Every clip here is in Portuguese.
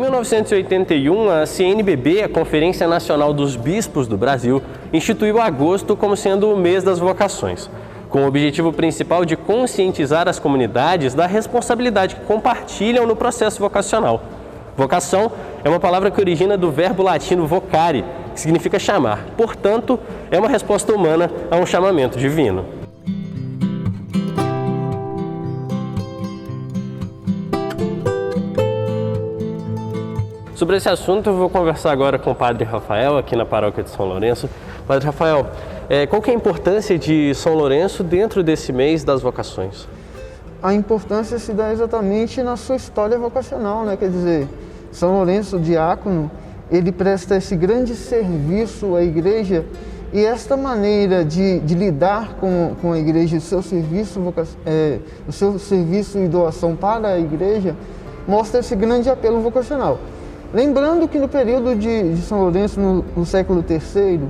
Em 1981, a CNBB, a Conferência Nacional dos Bispos do Brasil, instituiu agosto como sendo o mês das vocações, com o objetivo principal de conscientizar as comunidades da responsabilidade que compartilham no processo vocacional. Vocação é uma palavra que origina do verbo latino vocare, que significa chamar. Portanto, é uma resposta humana a um chamamento divino. Sobre esse assunto, eu vou conversar agora com o Padre Rafael, aqui na paróquia de São Lourenço. Padre Rafael, qual que é a importância de São Lourenço dentro desse mês das vocações? A importância se dá exatamente na sua história vocacional, né? Quer dizer, São Lourenço, diácono, ele presta esse grande serviço à igreja, e esta maneira de lidar com a igreja, o seu serviço e doação para a igreja, mostra esse grande apelo vocacional. Lembrando que no período de São Lourenço, no século III,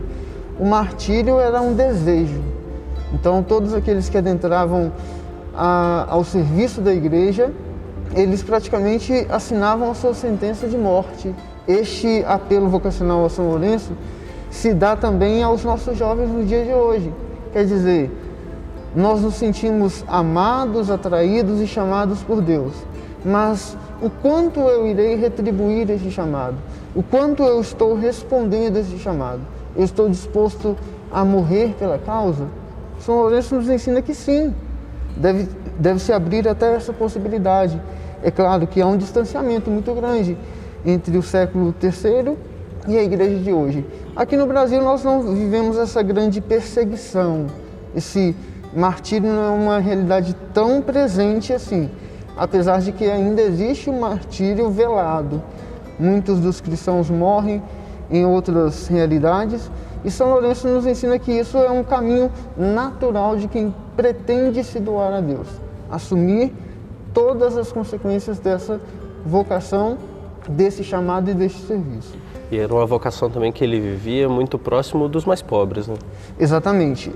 o martírio era um desejo. Então, todos aqueles que adentravam ao serviço da igreja, eles praticamente assinavam a sua sentença de morte. Este apelo vocacional a São Lourenço se dá também aos nossos jovens no dia de hoje. Quer dizer, nós nos sentimos amados, atraídos e chamados por Deus. Mas o quanto eu irei retribuir este chamado? O quanto eu estou respondendo a este chamado? Eu estou disposto a morrer pela causa? São Lourenço nos ensina que sim, deve-se abrir até essa possibilidade. É claro que há um distanciamento muito grande entre o século III e a igreja de hoje. Aqui no Brasil nós não vivemos essa grande perseguição. Esse martírio não é uma realidade tão presente assim, apesar de que ainda existe o martírio velado. Muitos dos cristãos morrem em outras realidades, e São Lourenço nos ensina que isso é um caminho natural de quem pretende se doar a Deus, assumir todas as consequências dessa vocação, desse chamado e desse serviço. E era uma vocação também que ele vivia muito próximo dos mais pobres, né? Exatamente.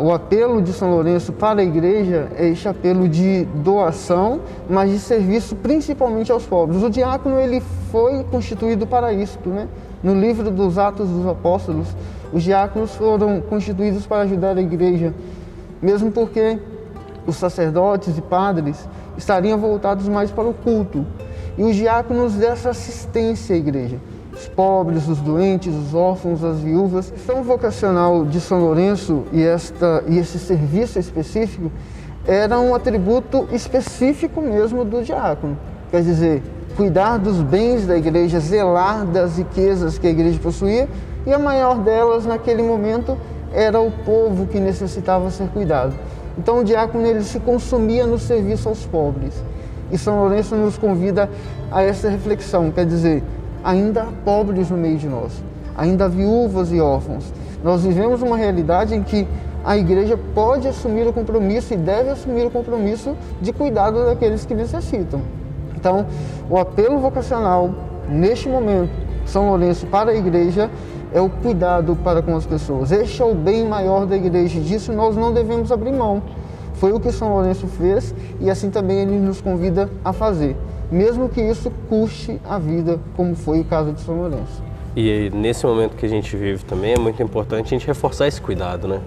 O apelo de São Lourenço para a igreja é este apelo de doação, mas de serviço principalmente aos pobres. O diácono ele foi constituído para isto, né? No livro dos Atos dos Apóstolos, os diáconos foram constituídos para ajudar a igreja, mesmo porque os sacerdotes e padres estariam voltados mais para o culto. E os diáconos dessa assistência à igreja, os pobres, os doentes, os órfãos, as viúvas. A missão vocacional de São Lourenço e esse serviço específico era um atributo específico mesmo do diácono. Quer dizer, cuidar dos bens da igreja, zelar das riquezas que a igreja possuía, e a maior delas naquele momento era o povo que necessitava ser cuidado. Então o diácono ele se consumia no serviço aos pobres. E São Lourenço nos convida a essa reflexão, quer dizer, ainda há pobres no meio de nós, ainda há viúvas e órfãos. Nós vivemos uma realidade em que a igreja pode assumir o compromisso e deve assumir o compromisso de cuidado daqueles que necessitam. Então, o apelo vocacional, neste momento, São Lourenço para a igreja, é o cuidado para com as pessoas. Este é o bem maior da igreja, disso nós não devemos abrir mão. Foi o que São Lourenço fez e assim também ele nos convida a fazer, mesmo que isso custe a vida, como foi o caso de São Lourenço. E nesse momento que a gente vive também é muito importante a gente reforçar esse cuidado, né?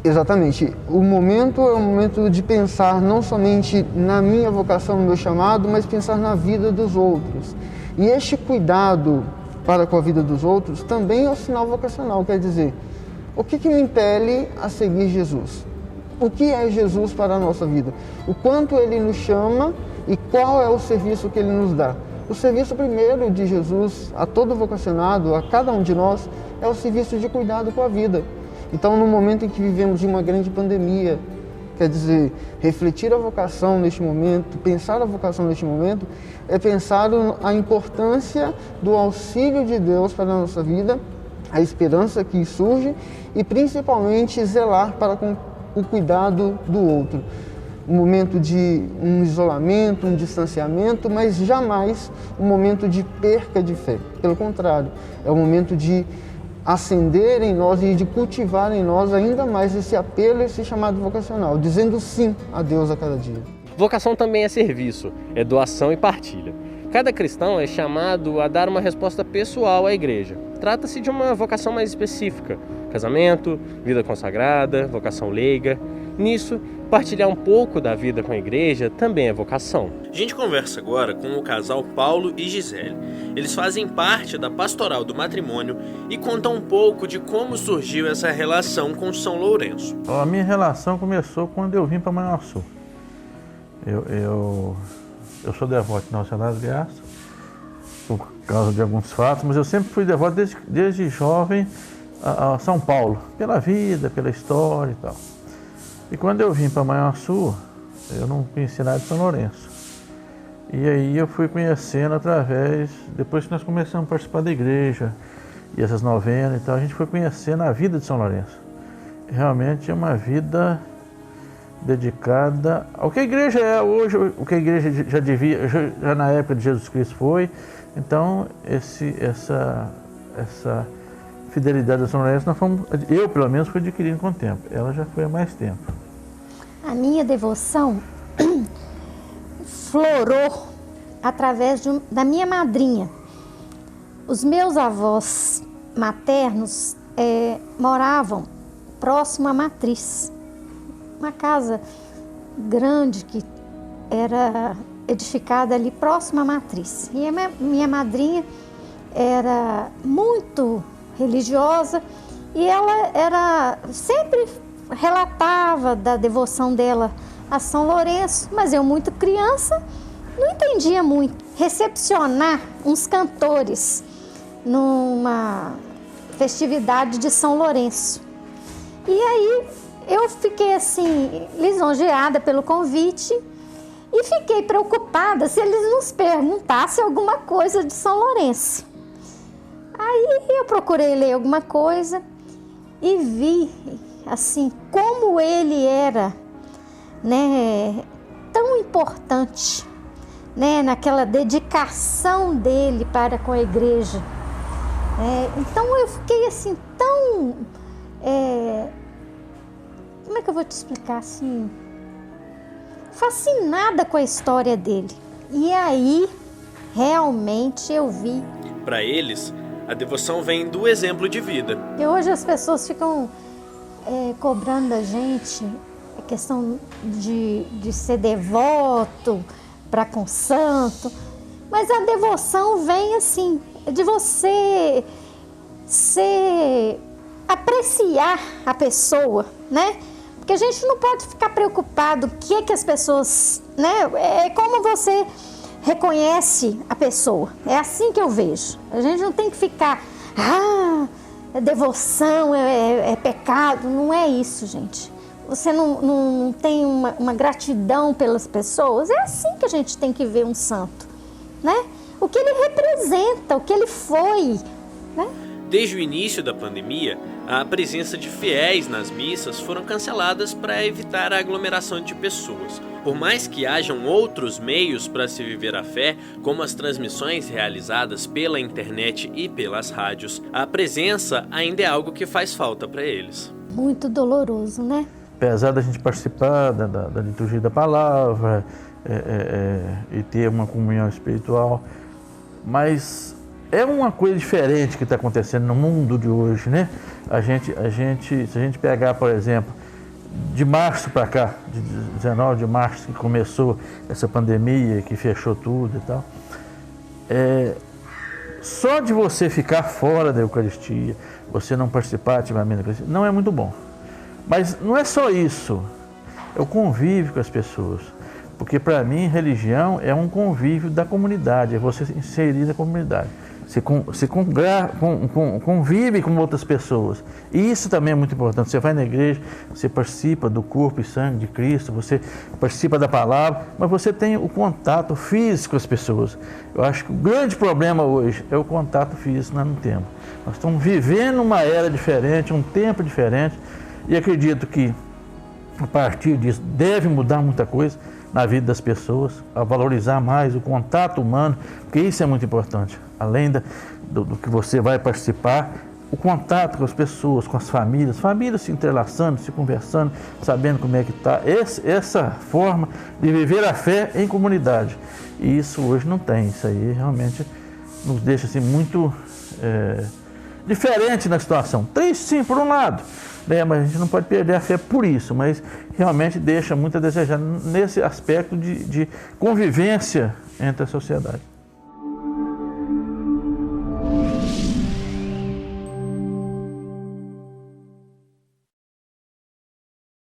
Exatamente. O momento é um momento de pensar não somente na minha vocação, no meu chamado, mas pensar na vida dos outros. E este cuidado para com a vida dos outros também é um sinal vocacional, quer dizer, o que me impele a seguir Jesus? O que é Jesus para a nossa vida? O quanto Ele nos chama e qual é o serviço que Ele nos dá? O serviço primeiro de Jesus a todo vocacionado, a cada um de nós, é o serviço de cuidado com a vida. Então, no momento em que vivemos de uma grande pandemia, quer dizer, refletir a vocação neste momento, pensar a vocação neste momento, é pensar a importância do auxílio de Deus para a nossa vida, a esperança que surge e principalmente zelar para com o cuidado do outro. Um momento de um isolamento, um distanciamento, mas jamais um momento de perca de fé. Pelo contrário, é um momento de acender em nós e de cultivar em nós ainda mais esse apelo, esse chamado vocacional, dizendo sim a Deus a cada dia. Vocação também é serviço, é doação e partilha. Cada cristão é chamado a dar uma resposta pessoal à igreja. Trata-se de uma vocação mais específica: casamento, vida consagrada, vocação leiga. Nisso, partilhar um pouco da vida com a igreja também é vocação. A gente conversa agora com o casal Paulo e Gisele. Eles fazem parte da Pastoral do Matrimônio e contam um pouco de como surgiu essa relação com São Lourenço. A minha relação começou quando eu vim para Manhuaçu. Eu sou devoto de Nossa Senhora das Graças, por causa de alguns fatos, mas eu sempre fui devoto desde jovem a São Paulo, pela vida, pela história e tal. E quando eu vim para Manhuaçu, eu não conhecia nada de São Lourenço. E aí eu fui conhecendo depois que nós começamos a participar da igreja, e essas novenas e tal, a gente foi conhecendo a vida de São Lourenço. Realmente é uma vida dedicada ao que a igreja é hoje, o que a igreja já na época de Jesus Cristo foi. Então, essa fidelidade a São Lourenço, eu pelo menos fui adquirindo com o tempo. Ela já foi há mais tempo. A minha devoção florou através da minha madrinha. Os meus avós maternos moravam próximo à matriz. Uma casa grande que era edificada ali próximo à matriz. E a minha madrinha era muito religiosa e ela sempre relatava da devoção dela a São Lourenço, mas eu, muito criança, não entendia muito. Recepcionar uns cantores numa festividade de São Lourenço. E aí eu fiquei assim, lisonjeada pelo convite e fiquei preocupada se eles nos perguntassem alguma coisa de São Lourenço. Aí eu procurei ler alguma coisa e vi, assim, como ele era, né, tão importante, né, naquela dedicação dele para com a igreja. Então eu fiquei assim tão... como é que eu vou te explicar, assim, fascinada com a história dele. E aí, realmente eu vi. Para eles, a devoção vem do exemplo de vida. E hoje as pessoas ficam cobrando da gente a questão de ser devoto para com santo, mas a devoção vem assim, de você apreciar a pessoa, né? Porque a gente não pode ficar preocupado o que as pessoas, né? É como você reconhece a pessoa. É assim que eu vejo. A gente não tem que ficar, devoção é pecado. Não é isso, gente. Você não tem uma gratidão pelas pessoas. É assim que a gente tem que ver um santo, né? O que ele representa, o que ele foi, né? Desde o início da pandemia, a presença de fiéis nas missas foram canceladas para evitar a aglomeração de pessoas. Por mais que hajam outros meios para se viver a fé, como as transmissões realizadas pela internet e pelas rádios, a presença ainda é algo que faz falta para eles. Muito doloroso, né? Apesar da gente participar da liturgia da palavra e ter uma comunhão espiritual, mas é uma coisa diferente que está acontecendo no mundo de hoje, né? Se a gente pegar, por exemplo, de março para cá, de 19 de março, que começou essa pandemia, que fechou tudo e tal, só de você ficar fora da Eucaristia, você não participar ativamente da Eucaristia, não é muito bom. Mas não é só isso, é o convívio com as pessoas. Porque para mim, religião é um convívio da comunidade, é você se inserir na comunidade. Você convive com outras pessoas. E isso também é muito importante. Você vai na igreja, você participa do corpo e sangue de Cristo, você participa da palavra, mas você tem o contato físico com as pessoas. Eu acho que o grande problema hoje é o contato físico, nós não temos. Nós estamos vivendo uma era diferente, um tempo diferente, e acredito que a partir disso deve mudar muita coisa na vida das pessoas, a valorizar mais o contato humano, porque isso é muito importante. Além do que você vai participar, o contato com as pessoas, com as famílias se entrelaçando, se conversando, sabendo como é que está. Essa forma de viver a fé em comunidade. E isso hoje não tem. Isso aí realmente nos deixa assim, muito diferente na situação. Triste, sim, por um lado, né? Mas a gente não pode perder a fé por isso, mas realmente deixa muito a desejar nesse aspecto de convivência entre a sociedade.